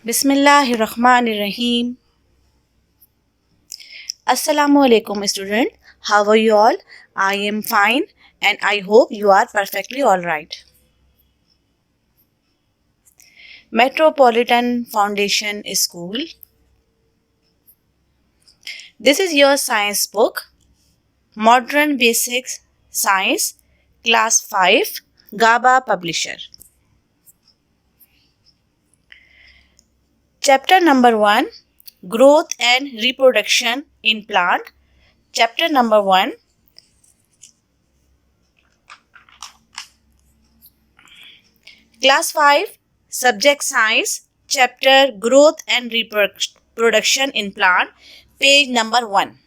Bismillahirrahmanirrahim. Assalamu alaikum student. How are you all? I am fine and I hope you are perfectly alright. Metropolitan Foundation School. This is your science book. Modern Basics Science Class 5 GABA Publisher. Chapter number 1 Growth and Reproduction in Plant. Chapter number 1 Class 5 Subject Science Chapter Growth and Reproduction in Plant. Page number 1.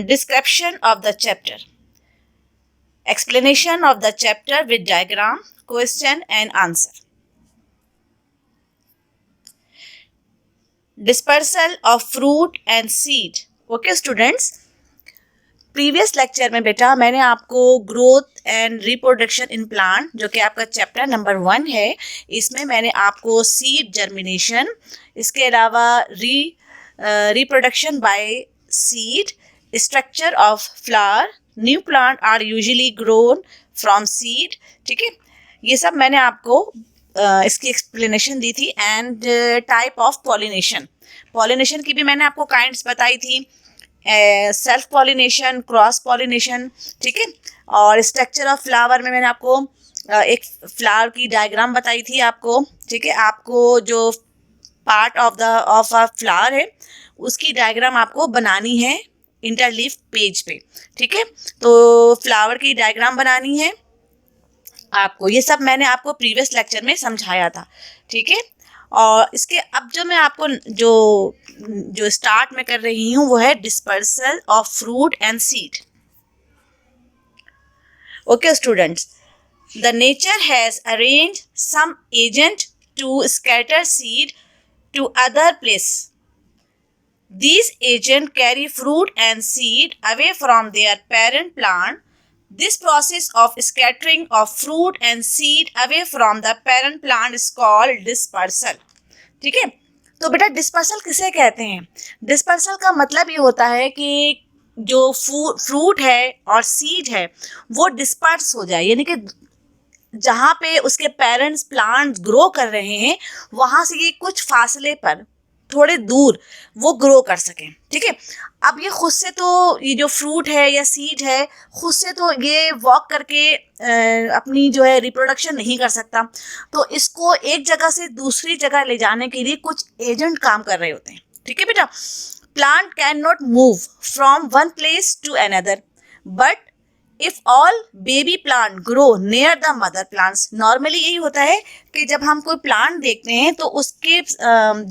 Description of the chapter. Explanation of the chapter with diagram, question and answer. Dispersal of fruit and seed. Okay students, previous lecture में बेटा मैंने आपको growth and reproduction in plant जो कि आपका chapter number 1 है, इसमें मैंने आपको सीड जर्मिनेशन, इसके अलावा reproduction by seed, structure of flower, new plant are usually grown from seed, ठीक है, ये सब मैंने आपको इसकी एक्सप्लेनेशन दी थी. एंड टाइप ऑफ पॉलिनेशन की भी मैंने आपको काइंड्स बताई थी, सेल्फ पॉलिनेशन, क्रॉस पॉलिनेशन, ठीक है. और स्ट्रक्चर ऑफ फ्लावर में मैंने आपको एक फ्लावर की डायग्राम बताई थी आपको, ठीक है. आपको जो पार्ट ऑफ अ फ्लावर है उसकी डायग्राम आपको बनानी है इंटरलीफ पेज पे, ठीक है. तो फ्लावर की डायग्राम बनानी है आपको, ये सब मैंने आपको प्रीवियस लेक्चर में समझाया था, ठीक है. और इसके अब जो मैं आपको जो स्टार्ट में कर रही हूँ वो है dispersal of fruit and seed. Okay students, the nature has arranged some agent to scatter seed to other place. These agents carry fruit and seed away from their parent plant. This process of scattering of fruit and seed away from the parent plant is called dispersal. ठीक है, तो बेटा dispersal किसे कहते हैं? Dispersal का मतलब ये होता है कि जो फ्रूट है और सीड है वो डिस्पर्स हो जाए, यानी कि जहाँ पे उसके पेरेंट्स प्लांट ग्रो कर रहे हैं वहाँ से ये कुछ फासले पर थोड़े दूर वो ग्रो कर सकें, ठीक है. अब ये खुद से तो ये जो फ्रूट है या सीड है खुद से तो ये वॉक करके अपनी जो है रिप्रोडक्शन नहीं कर सकता, तो इसको एक जगह से दूसरी जगह ले जाने के लिए कुछ एजेंट काम कर रहे होते हैं, ठीक है बेटा. Plant can not move from one place to another, but if all baby plant grow near the mother plants. Normally यही होता है कि जब हम कोई प्लांट देखते हैं तो उसके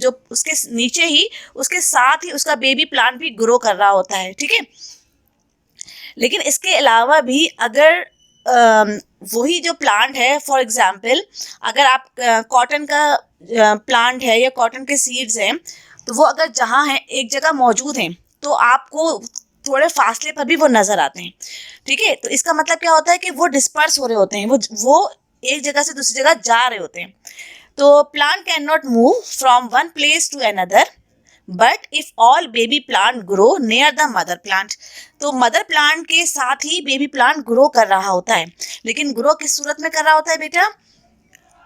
जो उसके नीचे ही उसके साथ ही उसका बेबी प्लांट भी ग्रो कर रहा होता है, ठीक है. लेकिन इसके अलावा भी अगर वही जो प्लांट है, फॉर एग्जांपल अगर आप कॉटन का प्लांट है या कॉटन के सीड्स हैं तो वो अगर जहाँ हैं एक जगह मौजूद हैं तो आपको थोड़े फासले पर भी वो नज़र आते हैं, ठीक है. तो इसका मतलब क्या होता है कि वो डिस्पर्स हो रहे होते हैं, वो एक जगह से दूसरी जगह जा रहे होते हैं. तो plant can not move from one place to another, but if all baby plant grow near the mother plant. तो मदर प्लांट के साथ ही बेबी प्लांट ग्रो कर रहा होता है, लेकिन ग्रो किस सूरत में कर रहा होता है बेटा?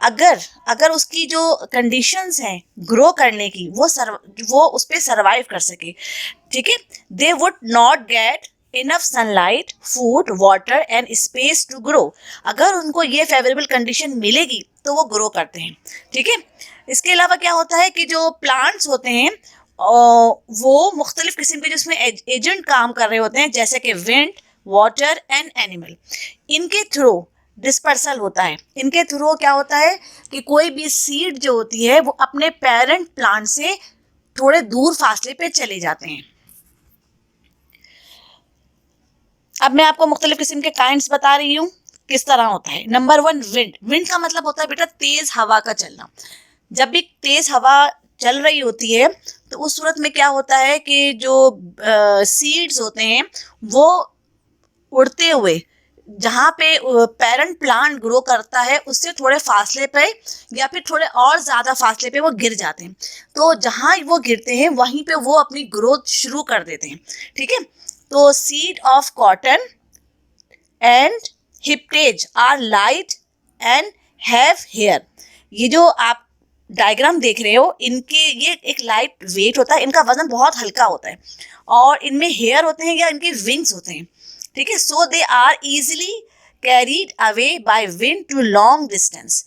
अगर उसकी जो कंडीशंस हैं ग्रो करने की वो उस पर सर्वाइव कर सके, ठीक है. They would not get enough sunlight, food, water and space to grow. अगर उनको ये फेवरेबल कंडीशन मिलेगी तो वो ग्रो करते हैं, ठीक है. इसके अलावा क्या होता है कि जो प्लांट्स होते हैं वो मुख्तलिफ किस्म के जिसमें एजेंट काम कर रहे होते हैं, जैसे कि विंड, वाटर एंड एनिमल. इनके थ्रू डिस्पर्सल होता है. इनके थ्रू क्या होता है कि कोई भी सीड जो होती है वो अपने पेरेंट प्लांट से थोड़े दूर फासले पे चले जाते हैं. अब मैं आपको मुख्तलिफ किस्म के काइंड्स बता रही हूँ किस तरह होता है. Number 1 wind. विंड का मतलब होता है बेटा तेज हवा का चलना. जब भी तेज हवा चल रही होती है तो उस सूरत में क्या होता है कि जो सीड्स होते हैं वो उड़ते हुए जहाँ पे पेरेंट प्लांट ग्रो करता है उससे थोड़े फासले पे या फिर थोड़े और ज़्यादा फासले पे वो गिर जाते हैं। तो जहाँ वो गिरते हैं वहीं पे वो अपनी ग्रोथ शुरू कर देते हैं। ठीक है, तो seed of cotton and hiptage are light and have hair. ये जो आप डायग्राम देख रहे हो, इनके ये एक लाइट वेट होता है, इनका वजन बहुत हल्का होता है और इनमें हेयर होते हैं या इनके विंग्स होते हैं। ठीक है, so they are easily carried away by wind to long distance.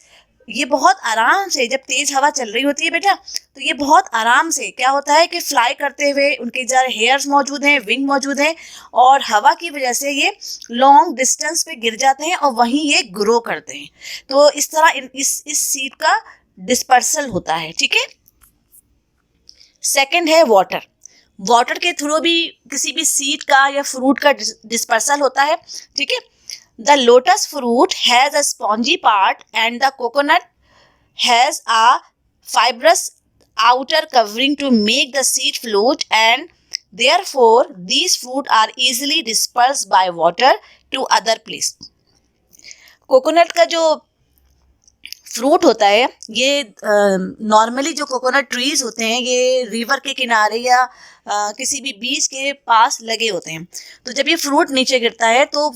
ये बहुत आराम से, जब तेज हवा चल रही होती है बेटा, तो ये बहुत आराम से क्या होता है कि फ्लाई करते हुए, उनके जरा हेयर्स मौजूद हैं, विंग मौजूद हैं और हवा की वजह से ये लॉन्ग डिस्टेंस पे गिर जाते हैं और वहीं ये ग्रो करते हैं। तो इस तरह इस सीड का डिस्पर्सल होता है। ठीक है, सेकंड है वाटर। वाटर के थ्रू भी किसी भी सीड का या फ्रूट का डिस्पर्सल होता है। ठीक है, the lotus fruit has a spongy part and the coconut has a fibrous outer covering to make the seed float, and therefore these fruit are easily dispersed by water to other place. Coconut का जो fruit होता है, ये normally जो coconut trees होते हैं ये river के किनारे या किसी भी बीच के पास लगे होते हैं। तो जब ये फ्रूट नीचे गिरता है तो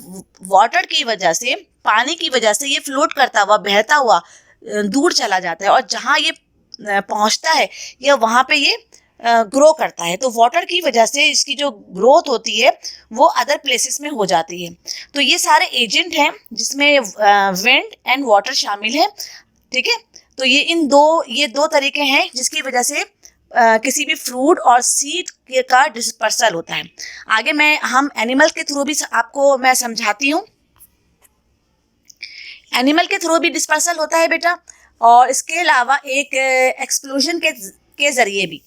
वाटर की वजह से, पानी की वजह से ये फ्लोट करता हुआ, बहता हुआ दूर चला जाता है और जहाँ ये पहुँचता है या वहाँ पे ये ग्रो करता है। तो वाटर की वजह से इसकी जो ग्रोथ होती है वो अदर प्लेसेस में हो जाती है। तो ये सारे एजेंट हैं जिसमें विंड एंड वाटर शामिल है। ठीक है, तो ये दो तरीके हैं जिसकी वजह से किसी भी फ्रूट और सीड का डिस्पर्सल होता है। आगे हम एनिमल के थ्रू भी आपको मैं समझाती हूँ। एनिमल के थ्रू भी डिस्पर्सल होता है बेटा, और इसके अलावा एक एक्सप्लोजन के जरिए भी।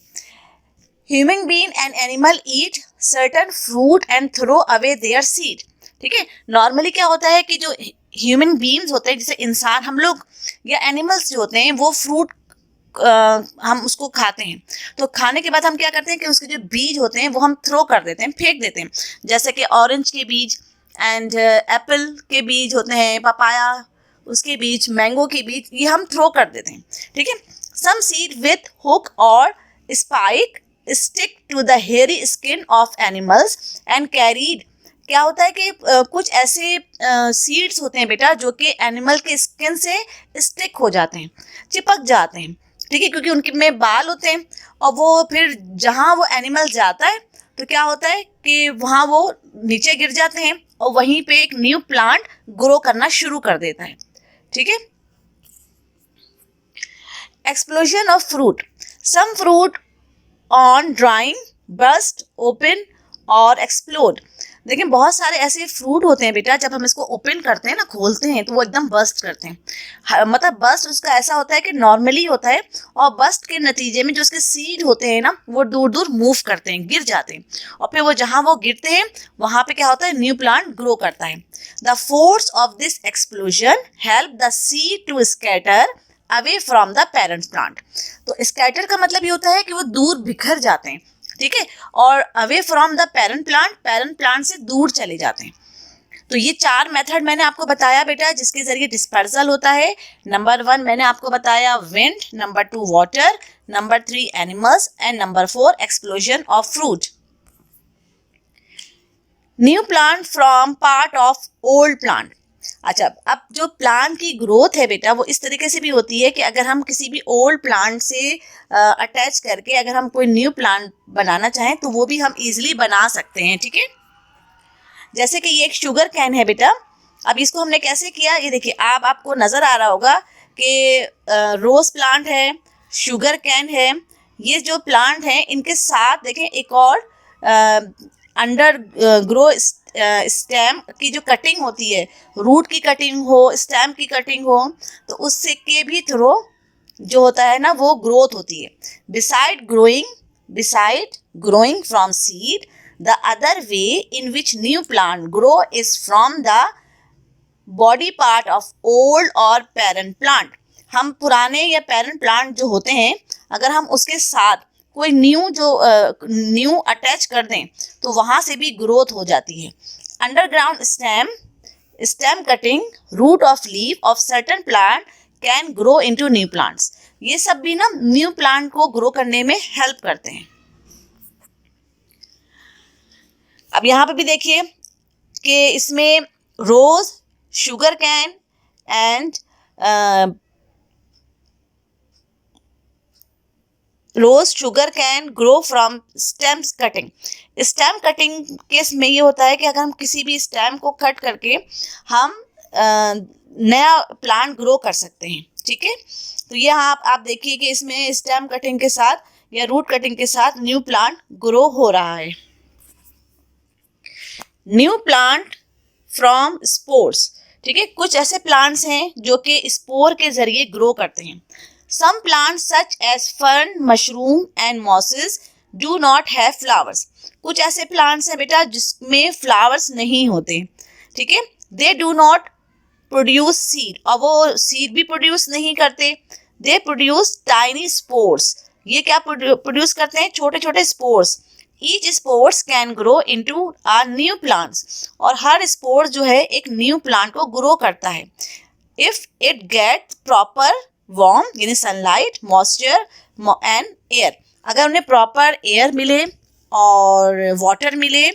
Human being and animal eat certain fruit and throw away their seed. ठीक है, नॉर्मली क्या होता है कि जो ह्यूमन बीइंग्स होते हैं, जैसे इंसान, हम लोग या एनिमल्स जो होते हैं, वो फ्रूट हम उसको खाते हैं। तो खाने के बाद हम क्या करते हैं कि उसके जो बीज होते हैं वो हम थ्रो कर देते हैं, फेंक देते हैं। जैसे कि ऑरेंज के बीज एंड एप्पल के बीज होते हैं, पपाया उसके बीज, मैंगो के बीज, ये हम थ्रो कर देते हैं। ठीक है, सम सीड विथ हुक और spike stick to the hairy skin of animals and carried. क्या होता है कि कुछ ऐसे सीड्स होते हैं बेटा जो कि एनिमल के स्किन से स्टिक हो जाते हैं, चिपक जाते हैं। ठीक है, क्योंकि उनके में बाल होते हैं और वो फिर जहाँ वो एनिमल जाता है तो क्या होता है कि वहाँ वो नीचे गिर जाते हैं और वहीं पे एक न्यू प्लांट ग्रो करना शुरू कर देता है। ठीक है, explosion of fruit. Some fruit on drying burst open और एक्सप्लोड। देखिए, बहुत सारे ऐसे फ्रूट होते हैं बेटा, जब हम इसको ओपन करते हैं ना, खोलते हैं, तो वो एकदम बस्ट करते हैं। मतलब बस्ट उसका ऐसा होता है कि नॉर्मली होता है, और बस्ट के नतीजे में जो उसके सीड होते हैं ना, वो दूर दूर मूव करते हैं, गिर जाते हैं, और फिर वो जहाँ वो गिरते हैं वहाँ पे क्या होता है, न्यू प्लांट ग्रो करता है। The force of this explosion help the seed to scatter away from the parent plant. तो स्कैटर का मतलब ये होता है कि वो दूर बिखर जाते हैं। ठीक है, और away from the parent plant से दूर चले जाते हैं। तो ये 4 मेथड मैंने आपको बताया बेटा जिसके जरिए डिस्पर्सल होता है। नंबर 1 मैंने आपको बताया wind, number 2 water, number 3 animals and number 4 explosion of fruit. New plant from part of old plant. अच्छा, अब जो प्लांट की ग्रोथ है बेटा वो इस तरीके से भी होती है कि अगर हम किसी भी ओल्ड प्लांट से अटैच करके अगर हम कोई न्यू प्लांट बनाना चाहें तो वो भी हम इजीली बना सकते हैं। ठीक है, जैसे कि ये एक शुगर कैन है बेटा। अब इसको हमने कैसे किया, ये देखिए, आपको नज़र आ रहा होगा कि रोज प्लांट है, शुगर कैन है। ये जो प्लांट हैं इनके साथ देखें एक और अंडर ग्रो स्टेम की जो कटिंग होती है, रूट की कटिंग हो, स्टेम की कटिंग हो, तो उससे के भी थ्रो जो होता है ना वो ग्रोथ होती है। Beside growing from seed, the other way in which new plant grow is from the body part of old और पेरेंट प्लांट। हम पुराने या पेरेंट प्लांट जो होते हैं, अगर हम उसके साथ कोई न्यू अटैच कर दें तो वहाँ से भी ग्रोथ हो जाती है। Underground stem stem cutting, root of leaf of certain plant can grow into new plants. ये सब भी ना न्यू प्लांट को ग्रो करने में हेल्प करते हैं. अब यहाँ पे भी देखिए कि इसमें rose, sugar cane and rose sugar cane grow from stem cutting. Stem cutting case में ये होता है कि अगर हम किसी भी स्टेम को कट करके हम नया प्लांट ग्रो कर सकते हैं. ठीक है, तो ये आप देखिए कि इसमें स्टेम कटिंग के साथ या रूट कटिंग के साथ न्यू प्लांट ग्रो हो रहा है. New plant from spores. ठीक है, कुछ ऐसे प्लांट्स हैं जो कि स्पोर के जरिए ग्रो करते हैं. Some plants such as fern, mushroom and mosses do not have flowers. कुछ ऐसे प्लांट्स हैं बेटा जिसमें फ्लावर्स नहीं होते. ठीक है, they do not produce seed. और वो सीड भी प्रोड्यूस नहीं करते. They produce tiny spores. ये क्या प्रोड्यूस करते हैं? छोटे छोटे spores. Each spores can grow into a new plants. और हर स्पोर जो है एक न्यू प्लांट को ग्रो करता है. If it gets proper warm यानी सनलाइट, मॉइस्चर एंड एयर. अगर उन्हें प्रॉपर एयर मिले और वाटर मिले,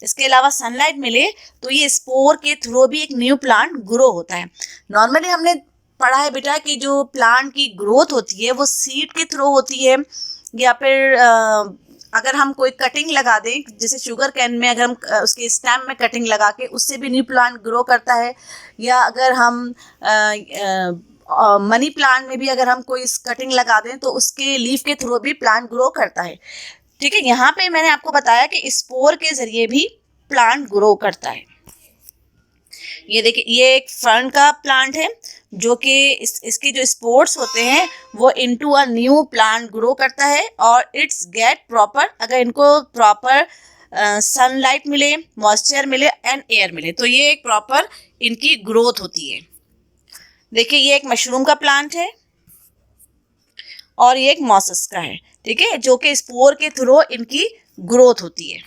इसके अलावा सनलाइट मिले, तो ये स्पोर के थ्रू भी एक न्यू प्लांट ग्रो होता है. नॉर्मली हमने पढ़ा है बेटा कि जो प्लांट की ग्रोथ होती है वो सीड के थ्रू होती है, या फिर अगर हम कोई कटिंग लगा दें, जैसे शुगर कैन में अगर हम उसके स्टेम में कटिंग लगा के उससे भी न्यू प्लांट ग्रो करता है, या अगर हम मनी प्लांट में भी अगर हम कोई कटिंग लगा दें तो उसके लीफ के थ्रू भी प्लांट ग्रो करता है. ठीक है, यहाँ पे मैंने आपको बताया कि स्पोर के जरिए भी प्लांट ग्रो करता है. ये देखिए, ये एक फर्न का प्लांट है जो कि इसके जो स्पोर्स होते हैं वो into a new plant grow करता है. और इट्स गेट प्रॉपर, अगर इनको प्रॉपर सनलाइट मिले, मॉइस्चर मिले एंड एयर मिले, तो ये एक प्रॉपर इनकी ग्रोथ होती है. देखिए, ये एक मशरूम का प्लांट है और ये एक मॉसस का है. ठीक है, जो कि स्पोर के थ्रू इनकी ग्रोथ होती है.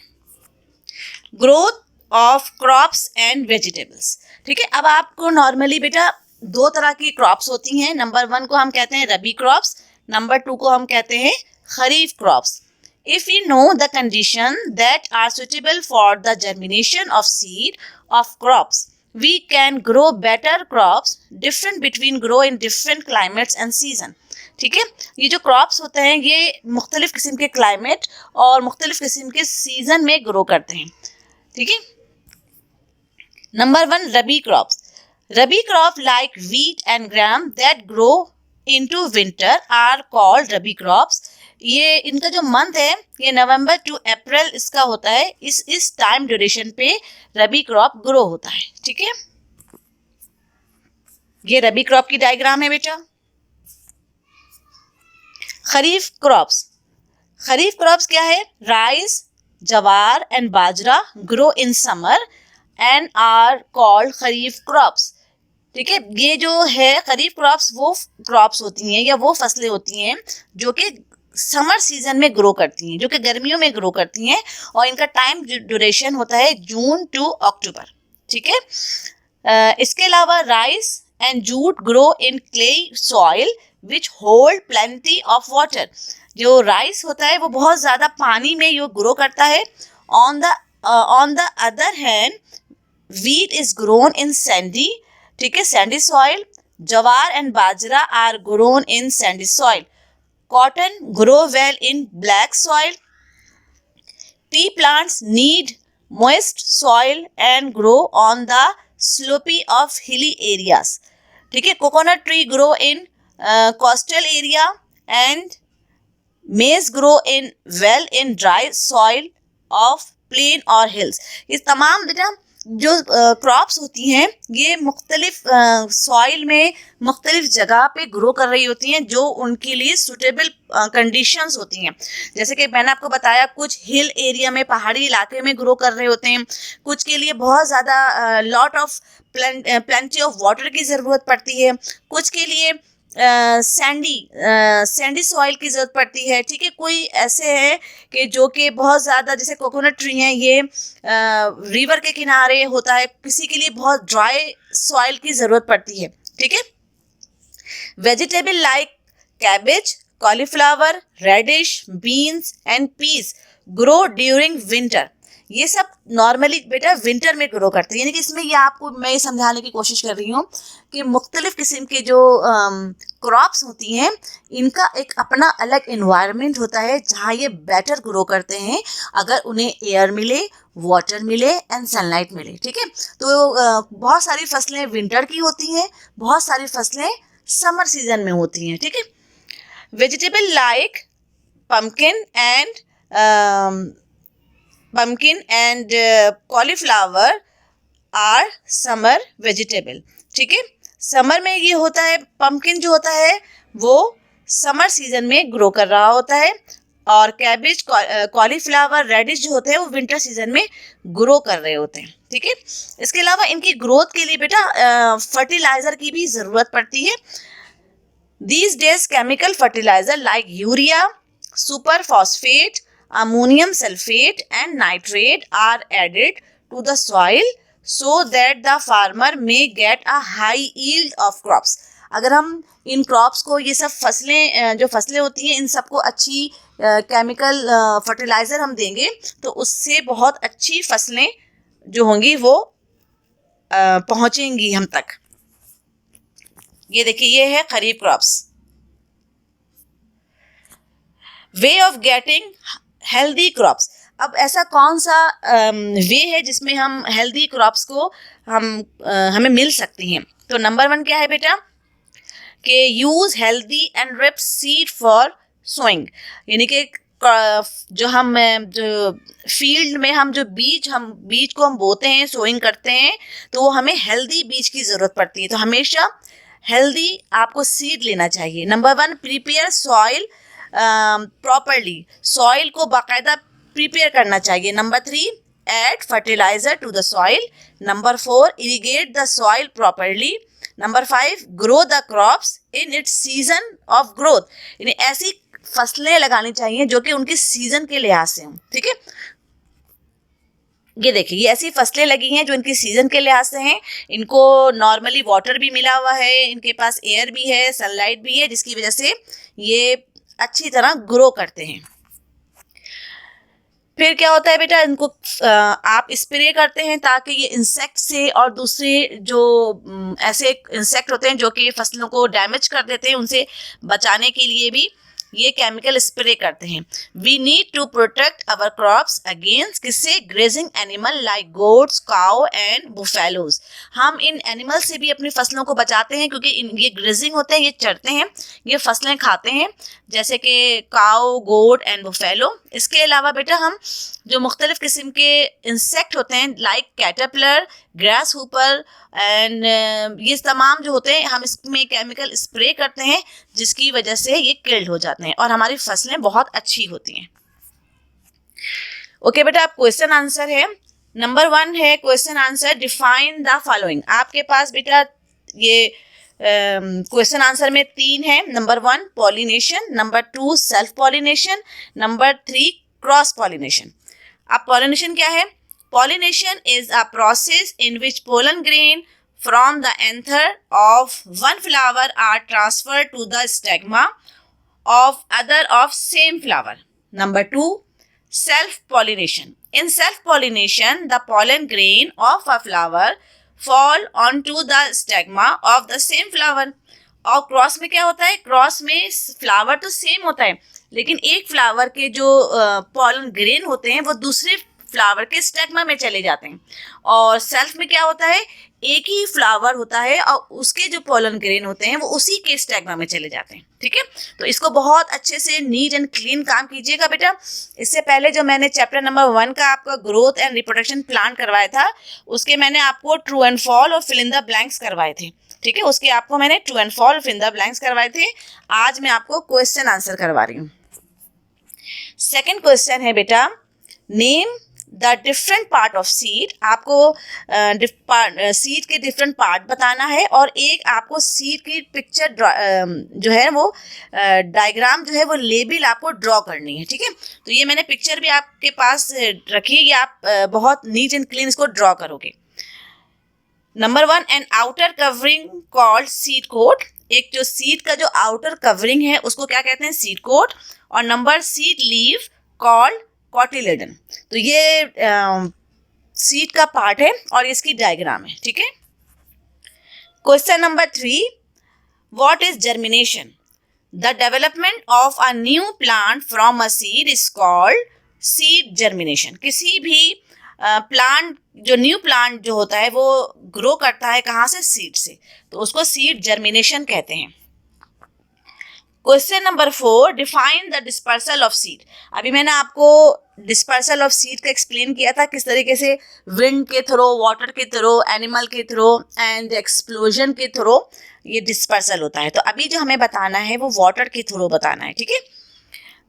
Growth of crops and vegetables. ठीक है, अब आपको नॉर्मली बेटा दो तरह की क्रॉप्स होती हैं. नंबर 1 को हम कहते हैं रबी क्रॉप्स, नंबर 2 को हम कहते हैं खरीफ crops. If we know the condition that are suitable for the germination of seed of crops, we can grow better crops. Different between grow in different climates and season. ठीक है, ये जो crops होते हैं ये मुख्तलिफ किस्म के क्लाइमेट और मुख्तलिफ किस्म के सीजन में ग्रो करते हैं. ठीक है, number 1 rabi crops. Rabi crop like wheat and gram that grow into winter are called rabi crops. ये इनका जो मंथ है ये नवंबर टू अप्रैल इसका होता है. इस टाइम ड्यूरेशन पे रबी क्रॉप ग्रो होता है. ठीक है, ये रबी क्रॉप की डायग्राम है बेटा. खरीफ क्रॉप्स. खरीफ क्रॉप्स क्या है? Rice, jowar and bajra grow in summer and are called kharif crops. ठीक है, ये जो है खरीफ क्रॉप्स वो क्रॉप्स होती हैं या वो फसलें होती हैं जो कि समर सीजन में ग्रो करती हैं, जो कि गर्मियों में ग्रो करती हैं, और इनका टाइम ड्यूरेशन होता है जून टू अक्टूबर. ठीक है, इसके अलावा rice and jute grow in clay soil which hold plenty of water. जो राइस होता है वो बहुत ज़्यादा पानी में ये ग्रो करता है. On the other hand wheat is grown in sandy, ठीक है, sandy soil. Jowar and bajra are grown in sandy soil. Cotton grow well in black soil. Tea plants need moist soil and grow on the slopy of hilly areas. ठीक है, coconut tree grow in coastal area and maize grow in well in dry soil of plain or hills. ये तमाम बेटा जो crops होती हैं ये मुख्तलिफ सॉइल में मुख्तलिफ जगह पे ग्रो कर रही होती हैं जो उनके लिए सूटेबल कंडीशंस होती हैं. जैसे कि मैंने आपको बताया कुछ हिल एरिया में, पहाड़ी इलाके में ग्रो कर रहे होते हैं, कुछ के लिए बहुत ज़्यादा lot of plenty of water की ज़रूरत पड़ती है, कुछ के लिए सैंडी सॉइल की ज़रूरत पड़ती है, ठीक है। कोई ऐसे हैं कि जो कि बहुत ज़्यादा, जैसे कोकोनट ट्री हैं, ये रिवर के किनारे होता है, किसी के लिए बहुत ड्राई सॉइल की ज़रूरत पड़ती है, ठीक है। Vegetable like cabbage, cauliflower, radish, beans and peas grow during winter. ये सब नॉर्मली बेटा विंटर में ग्रो करते हैं, यानी कि इसमें ये आपको मैं ये समझाने की कोशिश कर रही हूँ कि मुख्तलिफ किस्म के जो क्रॉप्स होती हैं, इनका एक अपना अलग इन्वायरमेंट होता है जहाँ ये बेटर ग्रो करते हैं अगर उन्हें एयर मिले, वाटर मिले एंड सनलाइट मिले, ठीक है। तो बहुत सारी फसलें विंटर की होती हैं, बहुत सारी फसलें समर सीजन में होती हैं, ठीक है। Vegetable like pumpkin and cauliflower are summer vegetable, ठीक है। समर में ये होता है, पम्पकिन जो होता है वो समर सीजन में ग्रो कर रहा होता है, और कैबेज, कॉलीफ्लावर, रेडिश जो होते हैं वो विंटर सीजन में ग्रो कर रहे होते हैं, ठीक है। इसके अलावा इनकी ग्रोथ के लिए बेटा फर्टिलाइजर की भी ज़रूरत पड़ती है। These days chemical fertilizer like urea, super phosphate, ammonium sulfate and nitrate are added to the soil so that the farmer may get a high yield of crops. अगर हम इन क्रॉप्स को, ये सब फसलें जो फसलें होती हैं, इन सबको अच्छी केमिकल फर्टिलाइज़र हम देंगे तो उससे बहुत अच्छी फसलें जो होंगी वो पहुँचेंगी हम तक। ये देखिए, ये है kharif crops. Way of getting healthy crops. अब ऐसा कौन सा वे है जिसमें हम हेल्दी क्रॉप्स को हमें मिल सकती हैं? तो नंबर 1 क्या है बेटा कि use healthy and ripe seed for sowing, यानी कि जो फील्ड में हम जो बीज को हम बोते हैं, सोइंग करते हैं, तो वो हमें हेल्दी बीज की ज़रूरत पड़ती है। तो हमेशा हेल्दी आपको सीड लेना चाहिए। Number 1, prepare soil properly, soil को बाकायदा प्रिपेयर करना चाहिए। Number 3, add fertiliser to the soil. Number 4, irrigate the soil properly. Number 5, grow the crops in its season of growth, यानी ऐसी फसलें लगानी चाहिए जो कि उनके सीजन के लिहाज से हों, ठीक है। ये देखिए, ये ऐसी फसलें लगी हैं जो इनकी सीजन के लिहाज से हैं, इनको नॉर्मली वाटर भी मिला हुआ है, इनके पास एयर भी है, सनलाइट भी है, जिसकी वजह से ये अच्छी तरह ग्रो करते हैं। फिर क्या होता है बेटा, इनको आप स्प्रे करते हैं ताकि ये इंसेक्ट से और दूसरे जो ऐसे इंसेक्ट होते हैं जो कि फसलों को डैमेज कर देते हैं, उनसे बचाने के लिए भी ये केमिकल स्प्रे करते हैं। We need to protect our crops against किससे? Grazing animal like goats, cow and buffaloes. हम इन एनिमल से भी अपनी फसलों को बचाते हैं क्योंकि ये ग्रेजिंग होते हैं, ये चरते हैं, ये फसलें खाते हैं, जैसे कि काउ, गोट एंड बुफेलो। इसके अलावा बेटा हम जो मुख्तलिफ किस्म के इंसेक्ट होते हैं like caterpillar, grass Hooper and ये तमाम जो होते हैं, हम इसमें केमिकल स्प्रे करते हैं जिसकी वजह से ये किल्ड हो जाते हैं और हमारी फसलें बहुत अच्छी होती हैं। ओके बेटा, अब क्वेश्चन आंसर है। नंबर 1 है question answer, define the following. आपके पास बेटा ये क्वेश्चन आंसर में 3 है। Number 1 pollination, number 2 self pollination, number 3 cross pollination. अब पॉलिनेशन क्या है? Pollination is a process in which pollen grain from the anther of one flower are transferred to the stigma of other of same flower. Number 2, self-pollination. In self-pollination, the pollen grain of a flower fall onto the stigma of the same flower. और cross में क्या होता है? Cross में flower तो same होता है, लेकिन एक फ्लावर के जो पॉलन ग्रेन होते हैं वो दूसरे फ्लावर के स्टेगमा में चले जाते हैं। और सेल्फ में क्या होता है? एक ही फ्लावर होता है और उसके जो पोलन ग्रेन होते हैं वो उसी के स्टेगमा में चले जाते हैं, ठीक है। तो इसको बहुत अच्छे से नीट एंड क्लीन काम कीजिएगा बेटा। इससे पहले जो मैंने चैप्टर नंबर 1 का आपका ग्रोथ एंड रिप्रोडक्शन प्लान करवाया था, उसके मैंने आपको ट्रू एंड फॉल और फिल इन द ब्लैंक्स करवाए थे, ठीक है। उसके आपको मैंने true and false, fill in the blanks करवाए थे। आज मैं आपको क्वेश्चन आंसर करवा रही हूँ। सेकेंड क्वेश्चन है बेटा, name the different part of seed, आपको सीड के डिफरेंट पार्ट बताना है और एक आपको सीड की पिक्चर जो है वो डायग्राम जो है वो लेबल आपको ड्रॉ करनी है, ठीक है। तो ये मैंने पिक्चर भी आपके पास रखी है, ये आप बहुत नीट एंड क्लीन इसको ड्रॉ करोगे। Number 1, an outer covering called seed coat, एक जो सीड का जो आउटर कवरिंग है उसको क्या कहते हैं, सीड कोट। और number seed leave called cotyledon, तो ये सीड का पार्ट है और इसकी डायग्राम है, ठीक है। Question number 3, what is germination? The development of a new plant from a seed is called seed germination. किसी भी प्लांट जो न्यू प्लांट जो होता है वो ग्रो करता है कहाँ से, सीड से, तो उसको सीड जर्मिनेशन कहते हैं। Question number 4, define the dispersal of seed. अभी मैंने आपको डिस्पर्सल ऑफ सीड का एक्सप्लेन किया था किस तरीके से विंड के थ्रू, वाटर के थ्रू, एनिमल के थ्रू एंड एक्सप्लोजन के थ्रू ये डिस्पर्सल होता है। तो अभी जो हमें बताना है वो वाटर के थ्रू बताना है, ठीक है।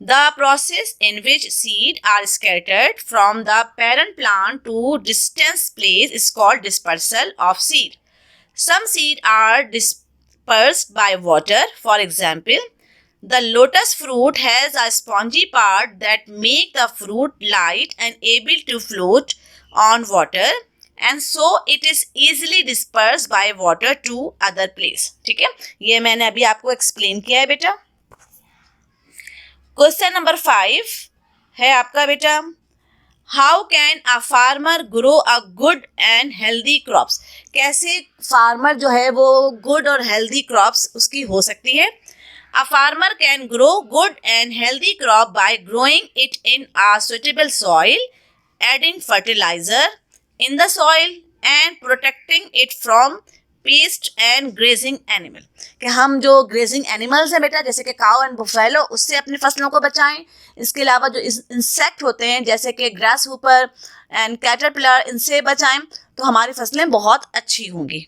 The process in which seed are scattered from the parent plant to distant place is called dispersal of seed. Some seed are dispersed by water. For example, the lotus fruit has a spongy part that make the fruit light and able to float on water, and so it is easily dispersed by water to other place. ठीक है, ये मैंने अभी आपको explain किया है बेटा। Question number 5 है आपका बेटा, how can a farmer grow a good and healthy crops? कैसे फार्मर जो है वो गुड और हेल्दी क्रॉप्स उसकी हो सकती है। A farmer can grow good and healthy crop by growing it in a suitable soil, adding fertiliser in the soil and protecting it from pest and grazing animal, कि हम जो grazing animals हैं बेटा जैसे कि काउ एंड बुफेलो, उससे अपनी फसलों को बचाएं। इसके अलावा जो इंसेक्ट होते हैं जैसे कि ग्रास हुपर एंड कैटरपिलर, इनसे बचाएं तो हमारी फसलें बहुत अच्छी होंगी,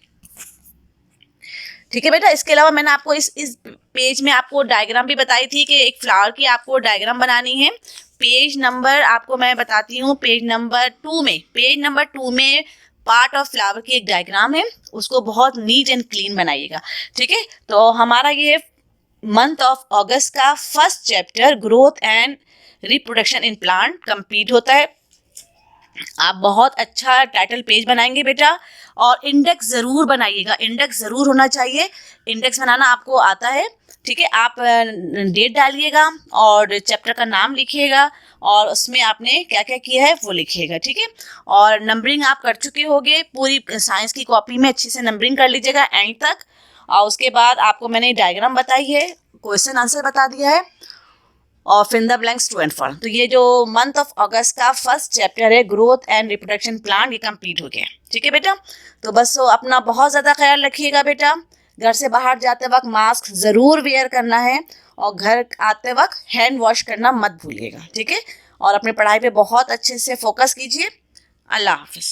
ठीक है बेटा। इसके अलावा मैंने आपको इस पेज में आपको डायग्राम भी बताई थी कि एक फ्लावर की आपको डायग्राम बनानी है। पेज नंबर आपको मैं बताती हूँ, पेज नंबर 2 में पार्ट ऑफ फ्लावर की एक डायग्राम है, उसको बहुत नीट एंड क्लीन बनाइएगा, ठीक है। तो हमारा ये मंथ ऑफ अगस्त का first chapter growth and reproduction in plant complete होता है। आप बहुत अच्छा टाइटल पेज बनाएंगे बेटा, और इंडेक्स ज़रूर बनाइएगा, इंडेक्स ज़रूर होना चाहिए। इंडेक्स बनाना आपको आता है, ठीक है। आप डेट डालिएगा और चैप्टर का नाम लिखिएगा और उसमें आपने क्या क्या किया है वो लिखिएगा, ठीक है। और नंबरिंग आप कर चुके होंगे, पूरी साइंस की कॉपी में अच्छे से नंबरिंग कर लीजिएगा एंड तक। और उसके बाद आपको मैंने डायग्राम बताई है, क्वेश्चन आंसर बता दिया है और fill the blanks to and from. तो ये जो मंथ ऑफ अगस्त का फर्स्ट चैप्टर है ग्रोथ एंड रिप्रोडक्शन प्लान, ये कंप्लीट हो गया, ठीक है बेटा। तो बस अपना बहुत ज़्यादा ख्याल रखिएगा बेटा। घर से बाहर जाते वक्त मास्क ज़रूर वेयर करना है और घर आते वक्त हैंड वॉश करना मत भूलिएगा, ठीक है। और अपनी पढ़ाई पे बहुत अच्छे से फोकस कीजिए। अल्लाह हाफिज़।